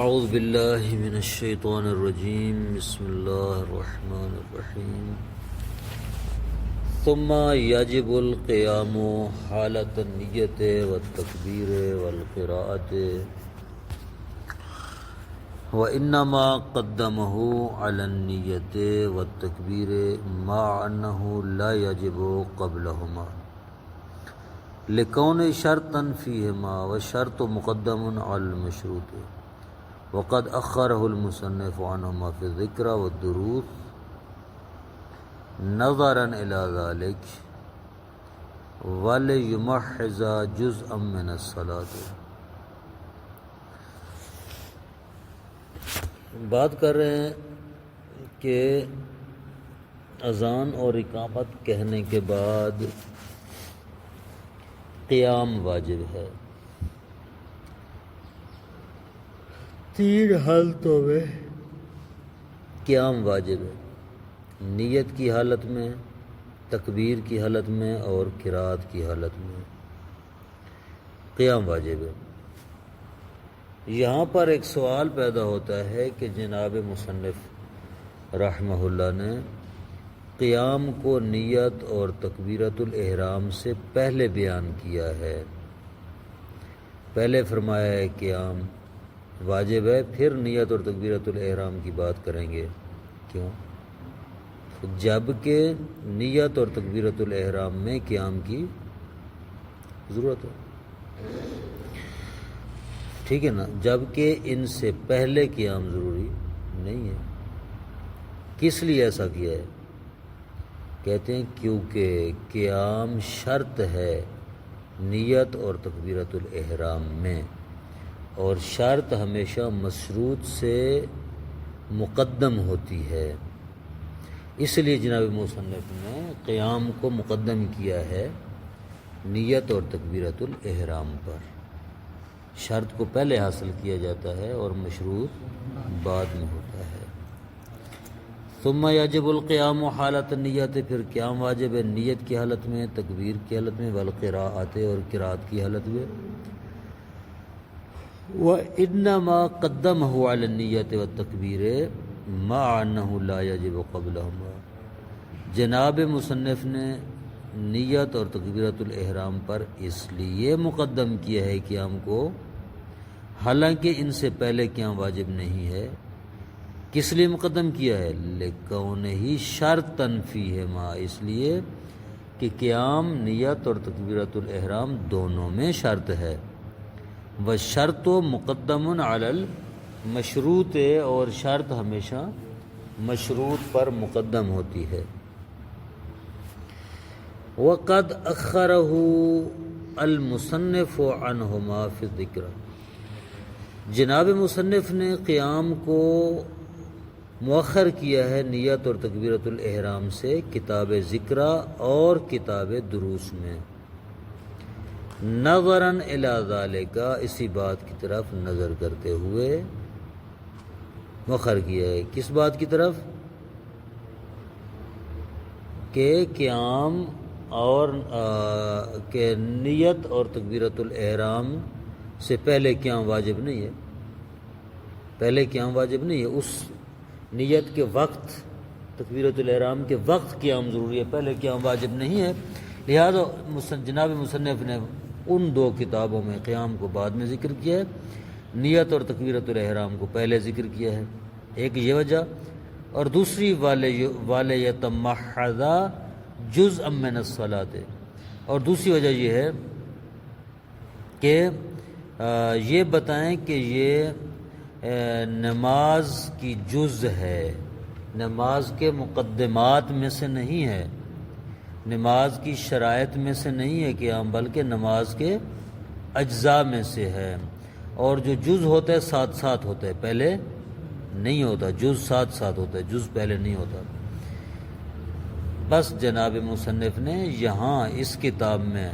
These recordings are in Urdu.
اعوذ باللہ من الشیطان الرجیم بسم اللہ الرحمن الرحیم ثم یجب القیام حالت النیت والتکبیر والقراءت وانما قدمہ علی النیت والتکبیر مع انہ لا یجب قبلہما لکون شرطا فیہما والشرط مقدم علی المشروط وقد اخرہ المصنف عنہما فی الذکر والدروس نظرا الی ذلک ولیمحض جزءا من الصلاۃ۔ بات کر رہے ہیں کہ اذان اور اقامت کہنے کے بعد قیام واجب ہے۔ تین حالتوں میں قیام واجب ہے، نیت کی حالت میں، تکبیر کی حالت میں اور قرات کی حالت میں قیام واجب ہے۔ یہاں پر ایک سوال پیدا ہوتا ہے کہ جناب مصنف رحمہ اللہ نے قیام کو نیت اور تکبیرۃ الاحرام سے پہلے بیان کیا ہے، پہلے فرمایا ہے قیام واجب ہے، پھر نیت اور تکبیرۃ الاحرام کی بات کریں گے۔ کیوں؟ جبکہ نیت اور تکبیرۃ الاحرام میں قیام کی ضرورت ہے، ٹھیک ہے نا، جبکہ ان سے پہلے قیام ضروری نہیں ہے۔ کس لیے ایسا کیا ہے؟ کہتے ہیں کیونکہ قیام شرط ہے نیت اور تکبیرۃ الاحرام میں، اور شرط ہمیشہ مشروط سے مقدم ہوتی ہے، اس لیے جناب مصنف نے قیام کو مقدم کیا ہے نیت اور تکبیرۃ الاحرام پر۔ شرط کو پہلے حاصل کیا جاتا ہے اور مشروط بعد میں ہوتا ہے۔ ثم یجب القیام حالت النیت، پھر قیام واجب ہے نیت کی حالت میں، تکبیر کی حالت میں، والقراءت اور قرات کی حالت میں۔ وَإِنَّمَا قَدَّمَهُ عَلَى النِّيَّةِ وَالتَّكْبِيرِ مَعَ أَنَّهُ لَا يَجِبُ قَبْلَهُمَا، جناب مصنف نے نیت اور تکبیرۃ الاحرام پر اس لیے مقدم کیا ہے قیام کو، حالانکہ ان سے پہلے قیام واجب نہیں ہے۔ کس لیے مقدم کیا ہے؟ لِكَوْنِهِ شَرْطًا فِيهِمَا، اس لیے کہ قیام نیت اور تکبیرۃ الاحرام دونوں میں شرط ہے۔ وَالشَّرْطُ مُقَدَّمٌ عَلَى الْمَشْرُوطِ، اور شرط ہمیشہ مشروط پر مقدم ہوتی ہے۔ وَقَدْ أَخَّرَهُ الْمُصَنِّفُ عَنْهُمَا فِي الذِّكْرِ، جناب مصنف نے قیام کو مؤخر کیا ہے نیت اور تکبیرۃ الاحرام سے کتاب ذکر اور کتاب دروس میں، نظراً الی ذالک، اسی بات کی طرف نظر کرتے ہوئے مؤخر کیا ہے۔ کس بات کی طرف؟ کہ قیام اور کہ نیت اور تکبیرۃ الاحرام سے پہلے قیام واجب نہیں ہے، پہلے قیام واجب نہیں ہے، اس نیت کے وقت تکبیرۃ الاحرام کے وقت قیام ضروری ہے، پہلے قیام واجب نہیں ہے۔ لہذا جناب مصنف نے ان دو کتابوں میں قیام کو بعد میں ذکر کیا ہے، نیت اور تکبیرۃ الاحرام کو پہلے ذکر کیا ہے، ایک یہ وجہ، اور دوسری وَلِيَتَمَحَّضَ جُزْءًا مِّنَ الصَّلَاةِ، اور دوسری وجہ یہ ہے کہ یہ بتائیں کہ یہ نماز کی جز ہے، نماز کے مقدمات میں سے نہیں ہے، نماز کی شرائط میں سے نہیں ہے قیام، بلکہ نماز کے اجزاء میں سے ہے، اور جو جز ہوتا ہے ساتھ ساتھ ہوتا ہے، پہلے نہیں ہوتا، جز ساتھ ساتھ ہوتا ہے، جز پہلے نہیں ہوتا۔ بس جناب مصنف نے یہاں اس کتاب میں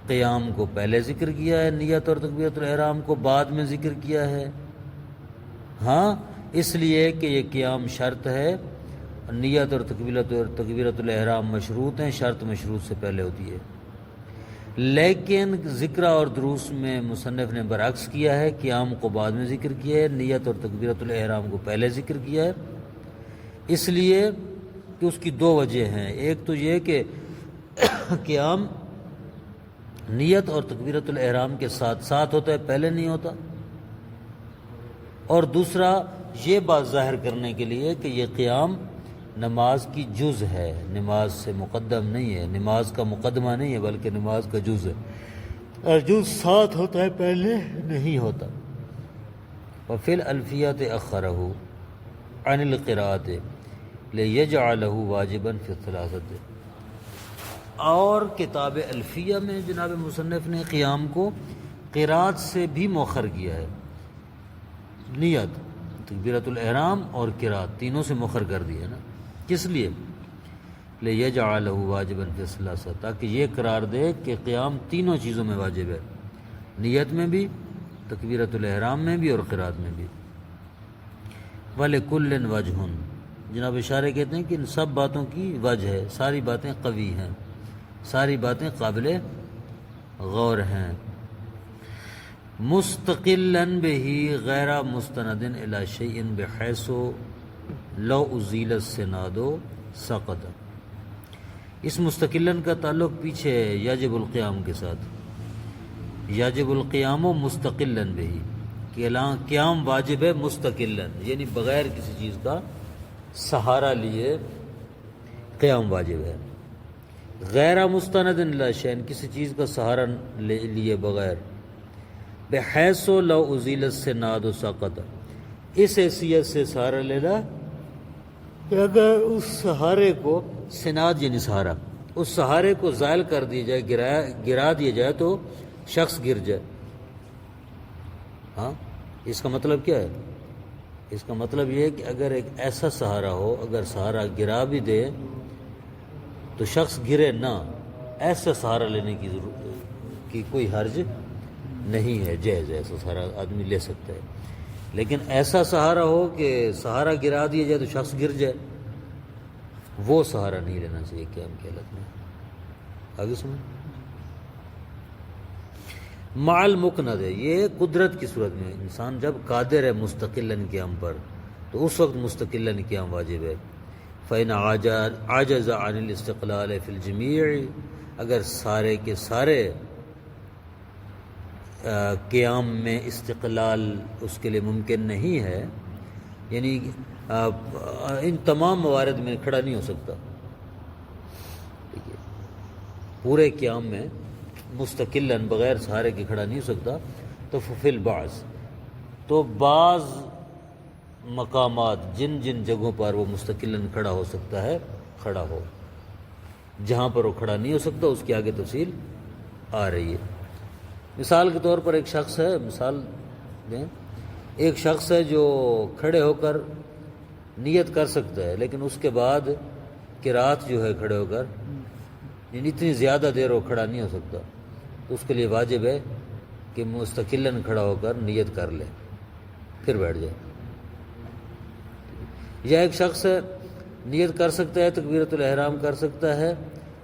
قیام کو پہلے ذکر کیا ہے، نیت اور تکبیرۃ الاحرام کو بعد میں ذکر کیا ہے، ہاں اس لیے کہ یہ قیام شرط ہے، نیت اور تکبیرۃ الاحرام مشروط ہیں، شرط مشروط سے پہلے ہوتی ہے۔ لیکن ذکر اور دروس میں مصنف نے برعکس کیا ہے، قیام کو بعد میں ذکر کیا ہے، نیت اور تکبیرۃ الاحرام کو پہلے ذکر کیا ہے، اس لیے کہ اس کی دو وجہ ہیں۔ ایک تو یہ کہ قیام نیت اور تکبیرۃ الاحرام کے ساتھ ساتھ ہوتا ہے، پہلے نہیں ہوتا، اور دوسرا یہ بات ظاہر کرنے کے لیے کہ یہ قیام نماز کی جز ہے، نماز سے مقدم نہیں ہے، نماز کا مقدمہ نہیں ہے بلکہ نماز کا جز ہے، اور جز ساتھ ہوتا ہے پہلے نہیں ہوتا۔ وفی الالفیۃ اخرہ عن القراءۃ لیجعلہ واجبا فی الثلاثۃ، اور کتاب الفیہ میں جناب مصنف نے قیام کو قراءت سے بھی مؤخر کیا ہے، نیت، تکبیرۃ الاحرام اور قراءت تینوں سے مؤخر کر دیا ہے نا۔ کس لیے؟ لیجعلہ واجبا فی الثلاثۃ، تاکہ یہ قرار دے کہ قیام تینوں چیزوں میں واجب ہے، نیت میں بھی، تکبیرۃ الاحرام میں بھی اور قراءت میں بھی۔ وَلِكُلٍّ وَجْهٌ، جناب اشارے کہتے ہیں کہ ان سب باتوں کی وجہ ہے، ساری باتیں قوی ہیں، ساری باتیں قابل غور ہیں۔ مستقلاً بہ غیر مستند الی شیء بحیث لو ازیل السناد سقط، اس مستقلاً کا تعلق پیچھے ہے یجب القیام کے ساتھ، یجب القیام مستقلاً بہ، قیام واجب ہے مستقلاً، یعنی بغیر کسی چیز کا سہارا لیے قیام واجب ہے، غیر مستند الی شیء، کسی چیز کا سہارا لیے بغیر، بحیث لو ازیل السناد سقط، اس حیثیت سے سہارا لینا کہ اگر اس سہارے کو، سناد یعنی سہارا، اس سہارے کو زائل کر دیا جائے، گرا دیا جائے تو شخص گر جائے۔ ہاں، اس کا مطلب کیا ہے؟ اس کا مطلب یہ ہے کہ اگر ایک ایسا سہارا ہو، اگر سہارا گرا بھی دے تو شخص گرے نہ، ایسا سہارا لینے کی ضرورت کی کوئی حرج نہیں ہے، جائز ہے، ایسا سہارا آدمی لے سکتا ہے، لیکن ایسا سہارا ہو کہ سہارا گرا دیا جائے تو شخص گر جائے، وہ سہارا نہیں لینا چاہیے قیام کی حالت میں۔ آگے سنیں، مع المقند ہے، یہ قدرت کی صورت میں انسان جب قادر ہے مستقلاً قیام پر تو اس وقت مستقلاً قیام واجب ہے۔ فإن عجز عن الاستقلال فی الجمیع، اگر سارے کے سارے قیام میں استقلال اس کے لیے ممکن نہیں ہے، یعنی ان تمام موارد میں کھڑا نہیں ہو سکتا، پورے قیام میں مستقلاً بغیر سہارے کے کھڑا نہیں ہو سکتا، تو فی البعض، تو بعض مقامات، جن جن جگہوں پر وہ مستقلاً کھڑا ہو سکتا ہے کھڑا ہو، جہاں پر وہ کھڑا نہیں ہو سکتا اس کی آگے تفصیل آ رہی ہے۔ مثال کے طور پر ایک شخص ہے، مثال دیں، ایک شخص ہے جو کھڑے ہو کر نیت کر سکتا ہے، لیکن اس کے بعد قرات جو ہے کھڑے ہو کر، یعنی اتنی زیادہ دیر وہ کھڑا نہیں ہو سکتا، تو اس کے لیے واجب ہے کہ مستقلاً کھڑا ہو کر نیت کر لے پھر بیٹھ جائے۔ یا ایک شخص ہے نیت کر سکتا ہے، تکبیرۃ الاحرام کر سکتا ہے،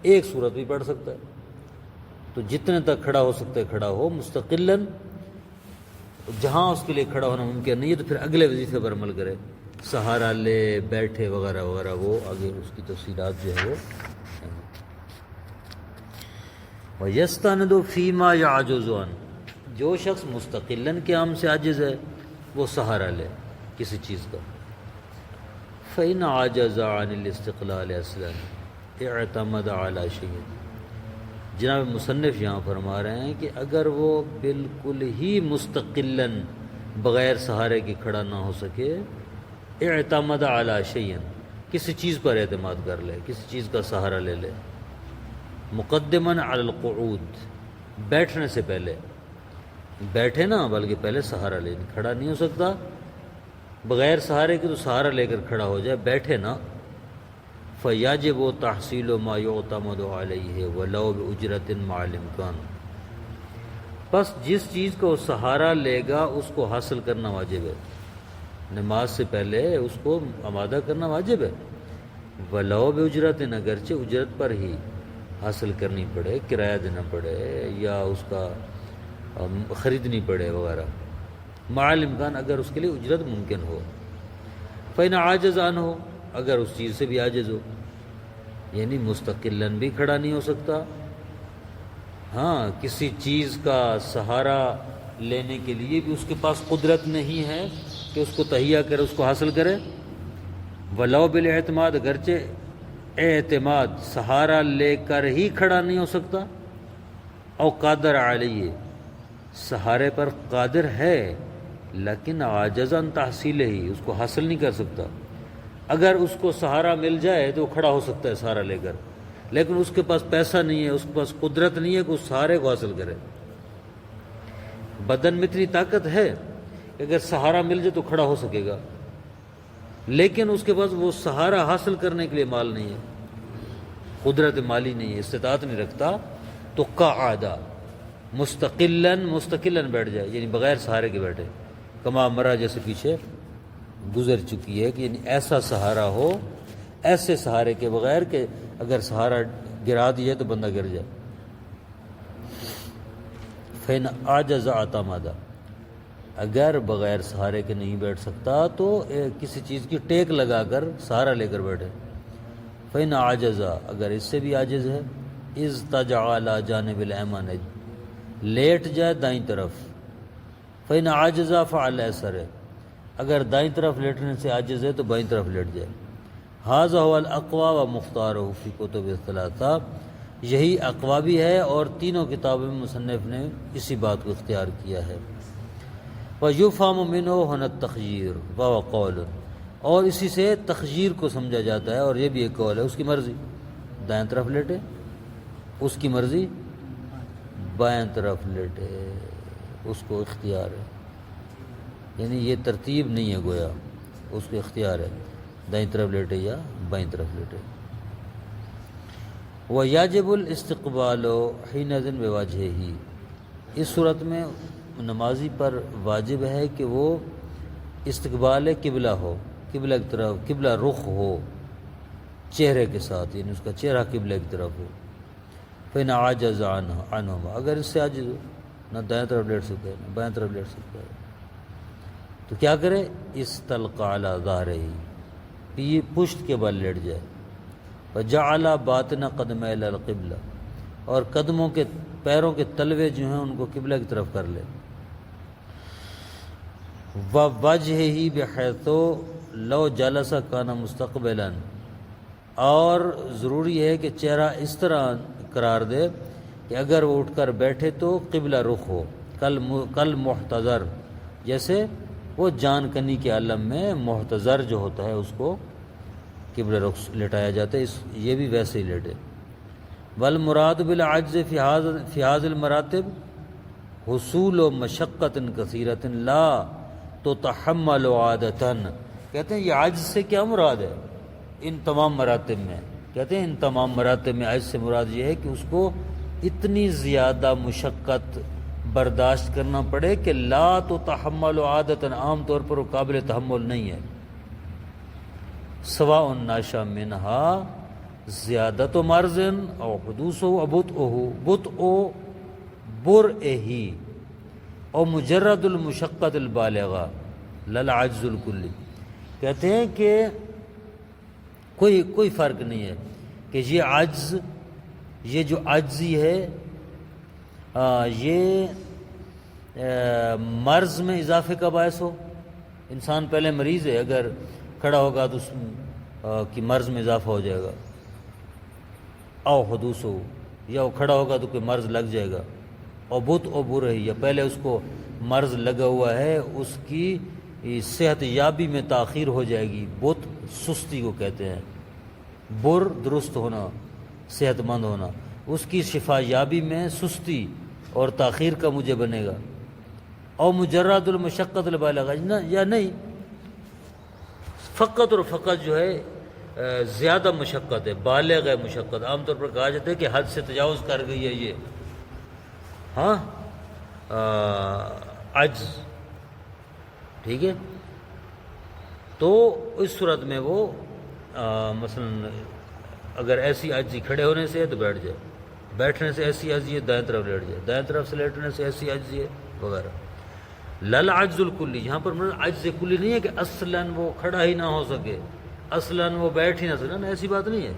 ایک سورت بھی پڑھ سکتا ہے، تو جتنے تک کھڑا ہو سکتا ہے کھڑا ہو مستقلاً، جہاں اس کے لیے کھڑا ہونا ممکن نہیں ہے تو پھر اگلے وظیفے پر عمل کرے، سہارا لے، بیٹھے وغیرہ وغیرہ، وہ آگے اس کی تفصیلات جو ہے وہ۔ وَيَسْتَنِدُ فِي مَا يَعْجُزُ عَنْهُ، جو شخص مستقلاً قیام سے عاجز ہے وہ سہارا لے کسی چیز کا۔ فَإِنْ عَجَزَ عَنِ الْإِسْتِقْلَالِ أَصْلًا اعْتَمَدَ عَلَى شَيْءٍ، جناب مصنف یہاں فرما رہے ہیں کہ اگر وہ بالکل ہی مستقلاً بغیر سہارے کے کھڑا نہ ہو سکے، اعتمد علی شیء، کسی چیز پر اعتماد کر لے، کسی چیز کا سہارا لے لے، مقدماً علی القعود، بیٹھنے سے پہلے، بیٹھے نا بلکہ پہلے سہارا لے، کھڑا نہیں ہو سکتا بغیر سہارے کے تو سہارا لے کر کھڑا ہو جائے، بیٹھے نا، فَيَجِبُ تَحْصِيلُ مَا يُعْتَمَدُ عَلَيْهِ وَلَوْ بِأُجْرَةٍ مَعَ الْإِمْكَانِ، بس جس چیز کو سہارا لے گا اس کو حاصل کرنا واجب ہے، نماز سے پہلے اس کو آمادہ کرنا واجب ہے، وَلَوْ بِأُجْرَةٍ، اگرچہ اجرت پر ہی، حاصل کرنی پڑے، کرایہ دینا پڑے یا اس کا خریدنی پڑے وغیرہ، مع الامکان اگر اس کے لیے اجرت ممکن ہو۔ فإن عاجز عنہ، اگر اس چیز سے بھی عاجز ہو، یعنی مستقلاً بھی کھڑا نہیں ہو سکتا، ہاں کسی چیز کا سہارا لینے کے لیے بھی اس کے پاس قدرت نہیں ہے کہ اس کو تہیہ کرے، اس کو حاصل کرے، ولو بالاعتماد، اگرچہ اعتماد سہارا لے کر ہی کھڑا نہیں ہو سکتا، او قادر علیہ، سہارے پر قادر ہے لیکن عاجز عن تحصیل ہی، اس کو حاصل نہیں کر سکتا۔ اگر اس کو سہارا مل جائے تو وہ کھڑا ہو سکتا ہے سہارا لے کر، لیکن اس کے پاس پیسہ نہیں ہے، اس کے پاس قدرت نہیں ہے کہ اس سہارے کو حاصل کرے۔ بدن میں اتنی طاقت ہے کہ اگر سہارا مل جائے تو کھڑا ہو سکے گا، لیکن اس کے پاس وہ سہارا حاصل کرنے کے لیے مال نہیں ہے، قدرت مالی نہیں ہے، استطاعت نہیں رکھتا، تو قعدہ مستقلاً بیٹھ جائے، یعنی بغیر سہارے کے بیٹھے، کما مرا، جیسے پیچھے گزر چکی ہے کہ یعنی ایسا سہارا ہو، ایسے سہارے کے بغیر کہ اگر سہارا گرا دیا تو بندہ گر جائے۔ فإن عجز اعتمد، اگر بغیر سہارے کے نہیں بیٹھ سکتا تو کسی چیز کی ٹیک لگا کر سہارا لے کر بیٹھے۔ فإن عجز، اگر اس سے بھی عاجز ہے، اضطجع علی جانب الایمن، لیٹ جائے دائیں طرف۔ فإن عجز فعلى اليسر، اگر دائیں طرف لیٹنے سے عاجز ہے تو بائیں طرف لیٹ جائے۔ ھذا هو الاقوى ومختارہ فی کتب الثلاثہ، یہی اقوی بھی ہے اور تینوں کتابوں میں مصنف نے اسی بات کو اختیار کیا ہے۔ وَيُفْهَمُ مِنْهُ هُنَا التَّخْيِيرُ وَهُوَ قَوْلٌ، اور اسی سے تخییر کو سمجھا جاتا ہے، اور یہ بھی ایک قول ہے، اس کی مرضی دائیں طرف لیٹے، اس کی مرضی بائیں طرف لیٹے، اس کو اختیار ہے، یعنی یہ ترتیب نہیں ہے، گویا اس کو اختیار ہے دائیں طرف لیٹے یا بائیں طرف لیٹے۔ وَيَجِبُ الْاِسْتِقْبَالُ حِينَئِذٍ بِوَجْهِهِ، اس صورت میں نمازی پر واجب ہے کہ وہ استقبال قبلہ ہو، قبلہ کی طرف، قبلہ رخ ہو چہرے کے ساتھ، یعنی اس کا چہرہ قبلہ کی طرف ہو۔ فإن عجز عنہما، اگر اس سے عاجز ہو، نہ دائیں طرف لیٹ سکتا ہے نہ بائیں طرف لیٹ سکتا ہے، تو کیا کرے؟ استلقى علی ظہرہ، پشت کے بل لیٹ جائے۔ وجعل باطن قدمہ الی القبلہ، اور قدموں کے، پیروں کے تلوے جو ہیں ان کو قبلہ کی طرف کر لے۔ ووجہہ بحیث لو جلس کان مستقبلا، اور ضروری ہے کہ چہرہ اس طرح قرار دے کہ اگر وہ اٹھ کر بیٹھے تو قبلہ رخ ہو، کل محتضر، جیسے وہ جان کنی کے عالم میں محتضر جو ہوتا ہے اس کو قبلہ رخ لٹایا جاتا ہے، یہ بھی ویسے ہی لیٹے۔ والمراد بالعجز فی هذه المراتب حصول و مشقت کثیرۃ لا تتحمل عادۃ، کہتے ہیں یہ عجز سے کیا مراد ہے ان تمام مراتب میں؟ کہتے ہیں ان تمام مراتب میں عجز سے مراد یہ ہے کہ اس کو اتنی زیادہ مشقت برداشت کرنا پڑے کہ لا تتحمل عادۃ، عام طور پر وہ قابل تحمل نہیں ہے۔ سواء ناشا منہا زیادت و مرضن او حدوث و بطء برئہ او مجرد المشقت البالغہ للعجز الکلی، کہتے ہیں کہ کوئی فرق نہیں ہے کہ یہ عجز، یہ جو عجزی ہے یہ مرض میں اضافے کا باعث ہو، انسان پہلے مریض ہے، اگر کھڑا ہوگا تو اس کی مرض میں اضافہ ہو جائے گا، او حدوث ہو، یا وہ کھڑا ہوگا تو کوئی مرض لگ جائے گا، اور بت او بر ہے، یا پہلے اس کو مرض لگا ہوا ہے، اس کی صحت یابی میں تاخیر ہو جائے گی۔ بت سستی کو کہتے ہیں، بر درست ہونا، صحت مند ہونا، اس کی شفا یابی میں سستی اور تاخیر کا مجھے بنے گا۔ او مجرد المشقت البالغہ، یا نہیں، فقط اور فقط جو ہے زیادہ مشقت ہے، بالغ ہے مشقت، عام طور پر کہا جاتا ہے کہ حد سے تجاوز کر گئی ہے یہ، ہاں عجز، ٹھیک ہے، تو اس صورت میں وہ مثلا اگر ایسی عجزی کھڑے ہونے سے ہے تو بیٹھ جائے۔ بیٹھنے سے ایسی عجزی ہے دائیں طرف لیٹ جائے، دائیں طرف سے لیٹنے سے ایسی عجزی ہے وغیرہ۔ لل عجز الکلی، یہاں پر عجز کلی نہیں ہے کہ اصلاً وہ کھڑا ہی نہ ہو سکے، اصلاً وہ بیٹھ ہی نہ سکے، نا ایسی بات نہیں ہے۔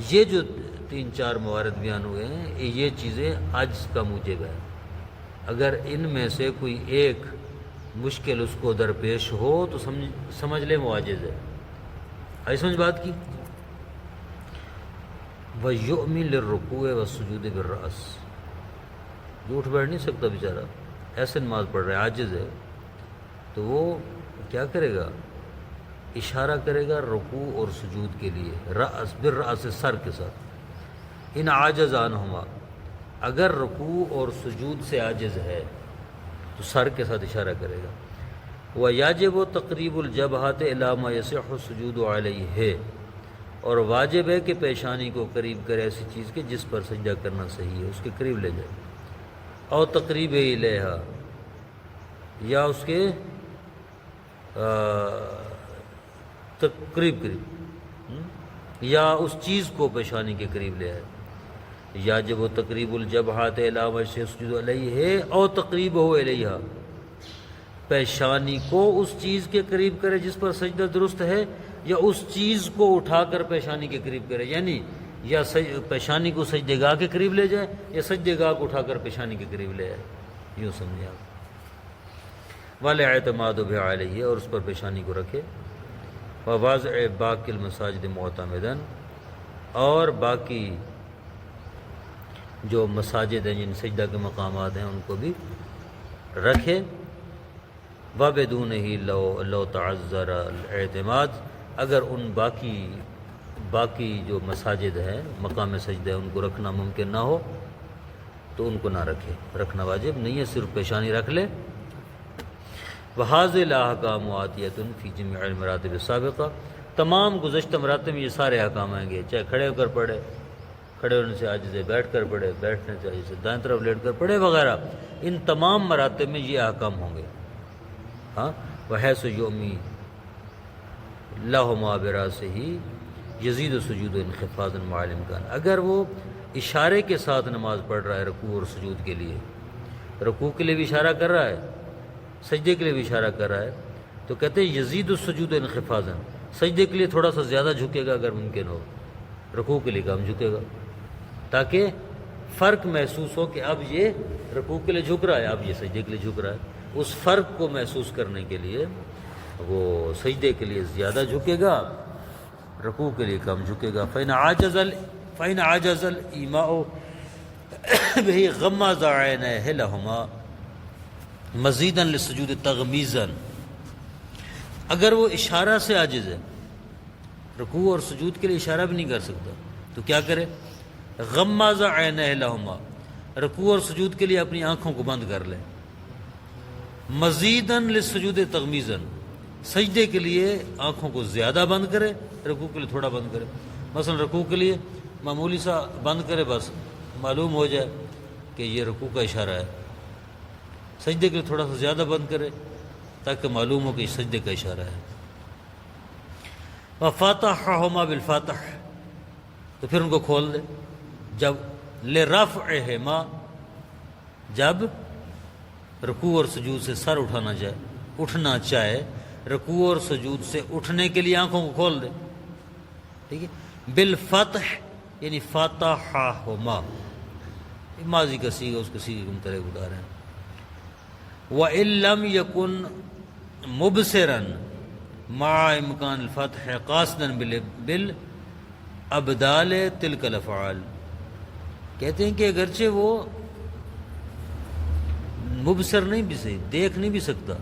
یہ جو 3-4 موارد بیان ہوئے ہیں یہ چیزیں عجز کا موجب ہے۔ اگر ان میں سے کوئی ایک مشکل اس کو درپیش ہو تو سمجھ لیں وہ عاجز ہے۔ آئی سمجھ بات کی؟ وَيُؤْمِن لِلرُّكُوعِ وَالسُّجُودِ بِالرَّأْسِ، جو اٹھ بیٹھ نہیں سکتا بیچارہ، ایسے نماز پڑھ رہا ہے، عاجز ہے، تو وہ کیا کرے گا؟ اشارہ کرے گا رکوع اور سجود کے لیے، رأس بالرأس، سر کے ساتھ۔ ان عاجز عنہما، اگر رکوع اور سجود سے عاجز ہے تو سر کے ساتھ اشارہ کرے گا۔ وَيَجِبُ تَقْرِيبُ الْجَبْهَةِ إِلَىٰ مَا يَصِحُّ السُّجُودُ عَلَيْهِ، اور واجب ہے کہ پیشانی کو قریب کرے ایسی چیز کے جس پر سجدہ کرنا صحیح ہے، اس کے قریب لے جائے۔ اور تقریب الیہا، یا اس کے قریب یا اس چیز کو پیشانی کے قریب لے آئے۔ یا جب وہ تقریب الجبہات علاوہ سے سجود علیہ ہے، اور تقریب ہو علیہ، پیشانی کو اس چیز کے قریب کرے جس پر سجدہ درست ہے، یا اس چیز کو اٹھا کر پیشانی کے قریب کرے، یعنی یا پیشانی کو سجدے گاہ کے قریب لے جائے یا سجدے گاہ کو اٹھا کر پیشانی کے قریب لے آئے، یوں سمجھے آپ۔ والاعتماد بہ علیہ، اور اس پر پیشانی کو رکھے۔ وواضع باقی المساجد معتمداً، اور باقی جو مساجد ہیں جن سجدہ کے مقامات ہیں ان کو بھی رکھے۔ وبدونہ لو تعذر الاعتماد، اگر ان باقی جو مساجد ہیں مقام سجدہ ان کو رکھنا ممکن نہ ہو تو ان کو نہ رکھے، رکھنا واجب نہیں ہے، صرف پیشانی رکھ لے۔ وَهَذِهِ الْأَحْكَامُ آتِيَةٌ فِي جَمِيعِ الْمَرَاتِبِ السَّابِقَةِ، تمام گزشتہ مراتب میں یہ سارے احکام آئیں گے، چاہے کھڑے ہو کر پڑھے، کھڑے ہونے سے عاجز ہے، بیٹھ کر پڑھے، بیٹھنے سے عاجز ہے، دائیں طرف لیٹ کر پڑھے وغیرہ، ان تمام مراتب میں یہ احکام ہوں گے۔ ہاں، وَحَيْثُ يُؤْمِي لَهُمَا بِرَأْسِهِ يَزِيدُ سُجُودُ انخفاضًا مع الإمكان، اگر وہ اشارے کے ساتھ نماز پڑھ رہا ہے رکوع اور سجود کے لیے، رکوع کے لیے بھی اشارہ کر رہا ہے، سجدے کے لیے بھی اشارہ کر رہا ہے، تو کہتے ہیں یزید السجود انخفاضًا، سجدے کے لیے تھوڑا سا زیادہ جھکے گا اگر ممکن ہو، رکوع کے لیے کم جھکے گا، تاکہ فرق محسوس ہو کہ اب یہ رکوع کے لیے جھک رہا ہے، اب یہ سجدے کے لیے جھک رہا ہے۔ اس فرق کو محسوس کرنے کے لیے وہ سجدے کے لیے زیادہ جھکے گا، رکوع کے لیے کم جھکے گا۔ فَإِنْ عَجَزَ الْإِمَاءُ بِهِ غَمَّضَ عَيْنَيْهِ لَهُمَا مزیداً للسجود تغمیزاً، اگر وہ اشارہ سے عاجز ہے، رکوع اور سجود کے لیے اشارہ بھی نہیں کر سکتا، تو کیا کرے؟ غمض عینیہ لہما، رکوع اور سجود کے لیے اپنی آنکھوں کو بند کر لے، مزیداً للسجود تغمیزاً، سجدے کے لیے آنکھوں کو زیادہ بند کرے، رکوع کے لیے تھوڑا بند کرے۔ مثلا رکوع کے لیے معمولی سا بند کرے، بس معلوم ہو جائے کہ یہ رکوع کا اشارہ ہے، سجدے کے لیے تھوڑا سا زیادہ بند کرے تاکہ معلوم ہو کہ یہ سجدے کا اشارہ ہے۔ وَفَاتَحَهُمَا بِالْفَاتِحِ، تو پھر ان کو کھول دے، جب لِرَفْعِهِمَا، جب رکوع اور سجود سے سر اٹھنا چاہے، رکوع اور سجود سے اٹھنے کے لیے آنکھوں کو کھول دے، ٹھیک ہے۔ بالفتح یعنی فاتحہما، ماضی کا صیغہ، اس کے صیغے کے متعلق بتا رہے ہیں۔ وَإِن لَّمْ يَكُن مُبْصِرًا مع امکان الفتح قاصداً بالابدال تلک الافعال، کہتے ہیں کہ اگرچہ وہ مبصر نہیں بھی صحیح، دیکھ نہیں بھی سکتا،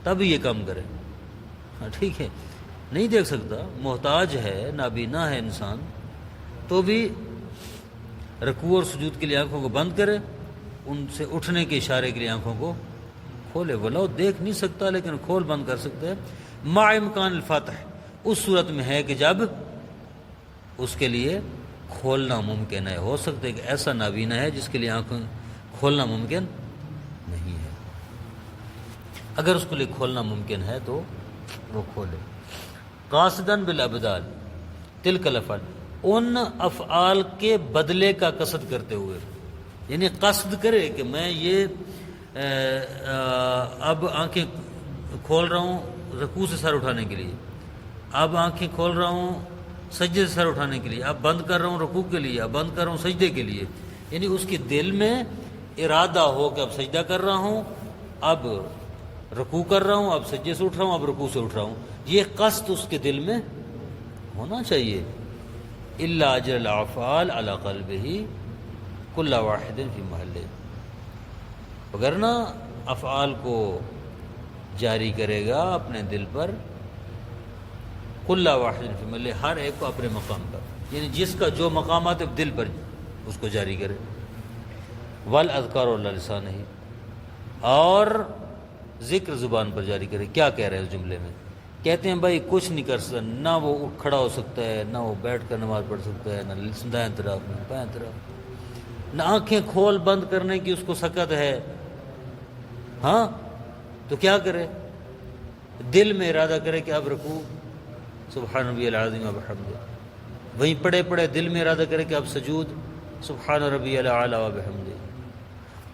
تب یہ کام کرے، ہاں ٹھیک ہے، نہیں دیکھ سکتا، محتاج ہے، نابینا ہے انسان، تو بھی رکوع اور سجود کے لیے آنکھوں کو بند کرے، ان سے اٹھنے کے اشارے کے لیے آنکھوں کو کھولے، ولو دیکھ نہیں سکتا لیکن کھول بند کر سکتے ہیں۔ مع امکان الفتح، اس صورت میں ہے کہ جب اس کے لیے کھولنا ممکن ہے، ہو سکتا ہے کہ ایسا نابینا ہے جس کے لیے آنکھیں کھولنا ممکن نہیں ہے، اگر اس کے لیے کھولنا ممکن ہے تو وہ کھولے۔ قاصداً بالابدال تلک الافعال، ان افعال کے بدلے کا قصد کرتے ہوئے، یعنی قصد کرے کہ میں یہ اب آنکھیں کھول رہا ہوں رکوع سے سر اٹھانے کے لیے، اب آنکھیں کھول رہا ہوں سجدے سے سر اٹھانے کے لیے، اب بند کر رہا ہوں رکوع کے لیے، اب بند کر رہا ہوں سجدے کے لیے، یعنی اس کے دل میں ارادہ ہو کہ اب سجدہ کر رہا ہوں، اب رکوع کر رہا ہوں، اب سجدے سے اٹھ رہا ہوں، اب رکوع سے اٹھ رہا ہوں، یہ قصد اس کے دل میں ہونا چاہیے۔ الا اجر الافعال علی قلبہ کل واحد فی محلہ، وگرنہ افعال کو جاری کرے گا اپنے دل پر کل واحد فی محلہ، ہر ایک کو اپنے مقام پر، یعنی جس کا جو مقامات دل پر اس کو جاری کرے۔ والاذکار علی لسانہ، اور ذکر زبان پر جاری کرے۔ کیا کہہ رہے ہیں اس جملے میں؟ کہتے ہیں بھائی کچھ نہیں کر سکتا، نہ وہ کھڑا ہو سکتا ہے، نہ وہ بیٹھ کر نماز پڑھ سکتا ہے، نہ دائیں طرف نہ بائیں طرف، نہ آنکھیں کھول بند کرنے کی اس کو سکت ہے، ہاں تو کیا کرے؟ دل میں ارادہ کرے کہ اب رکوع سبحان ربی العظیم و بحمدہ، وہیں پڑے پڑے دل میں ارادہ کرے کہ اب سجود سبحان ربی الاعلی و بحمدہ۔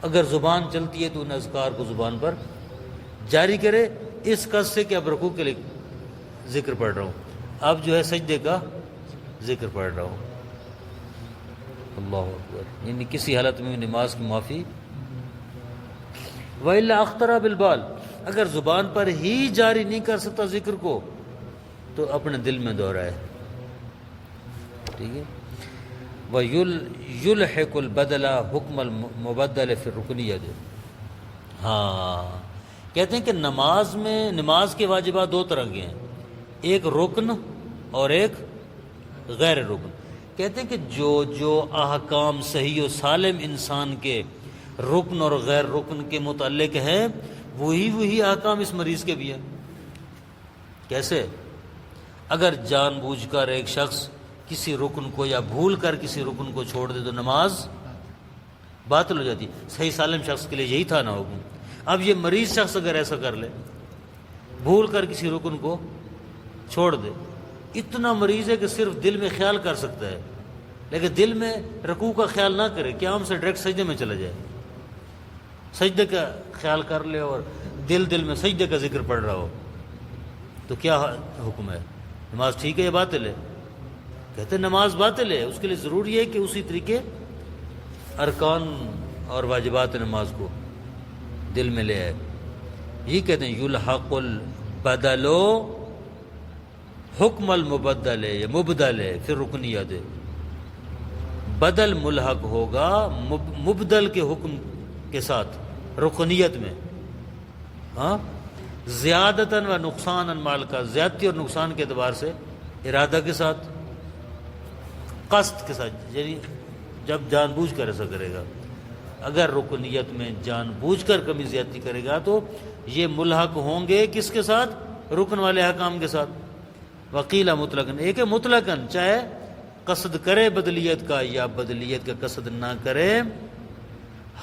اگر زبان چلتی ہے تو ان اذکار کو زبان پر جاری کرے، اس قصد سے کہ اب رکوع کے لیے ذکر پڑھ رہا ہوں، اب جو ہے سجدے کا ذکر پڑھ رہا ہوں، اللہ اکبر، یعنی کسی حالت میں نماز کی معافی۔ وَإِلَّا اخْتَرَى بِالْبَالِ، اگر زبان پر ہی جاری نہیں کر سکتا ذکر کو تو اپنے دل میں دہرائے، ٹھیک ہے۔ وَيُلْحِقُ الْبَدَلَ حُکْمَ الْمُبَدَّلِ فِي الرُّكْنِيَّةِ، ہاں کہتے ہیں کہ نماز کے واجبات دو طرح کے ہیں، ایک رکن اور ایک غیر رکن۔ کہتے ہیں کہ جو احکام صحیح و سالم انسان کے رکن اور غیر رکن کے متعلق ہیں، وہی احکام اس مریض کے بھی ہیں۔ کیسے؟ اگر جان بوجھ کر ایک شخص کسی رکن کو یا بھول کر کسی رکن کو چھوڑ دے تو نماز باطل ہو جاتی۔ صحیح سالم شخص کے لیے یہی تھا نا حکم۔ اب یہ مریض شخص اگر ایسا کر لے، بھول کر کسی رکن کو چھوڑ دے، اتنا مریض ہے کہ صرف دل میں خیال کر سکتا ہے، لیکن دل میں رکوع کا خیال نہ کرے، قیام سے ڈائریکٹ سجدے میں چلا جائے، سجدے کا خیال کر لے اور دل میں سجدے کا ذکر پڑھ رہا ہو، تو کیا حکم ہے؟ نماز ٹھیک ہے یا باطل ہے؟ کہتے ہیں نماز باطل ہے۔ اس کے لیے ضروری ہے کہ اسی طریقے ارکان اور واجبات نماز کو دل میں لے آئے۔ یہ کہتے ہیں یلحق البدل حکم المبدل یا مبدل پھر رکنیت، بدل ملحق ہوگا مبدل کے حکم کے ساتھ رکنیت میں، ہاں زیادتاً و نقصان مال کا، زیادتی اور نقصان کے اعتبار سے، ارادہ کے ساتھ، قصد کے ساتھ، یعنی جب جان بوجھ کر ایسا کرے گا۔ اگر رکنیت میں جان بوجھ کر کمی زیادتی کرے گا تو یہ ملحق ہوں گے کس کے ساتھ؟ رکن والے احکام کے ساتھ۔ وقیلا مطلقاً، ایک ہے مطلقاً، چاہے قصد کرے بدلیت کا یا بدلیت کا قصد نہ کرے،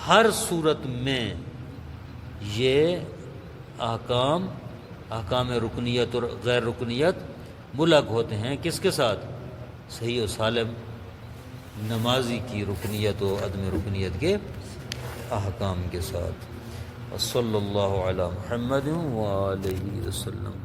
ہر صورت میں یہ احکام رکنیت اور غیر رکنیت ملحق ہوتے ہیں کس کے ساتھ؟ صحیح و سالم نمازی کی رکنیت و عدم رکنیت کے احکام کے ساتھ۔ صلی اللہ علی محمد وآلہ وسلم۔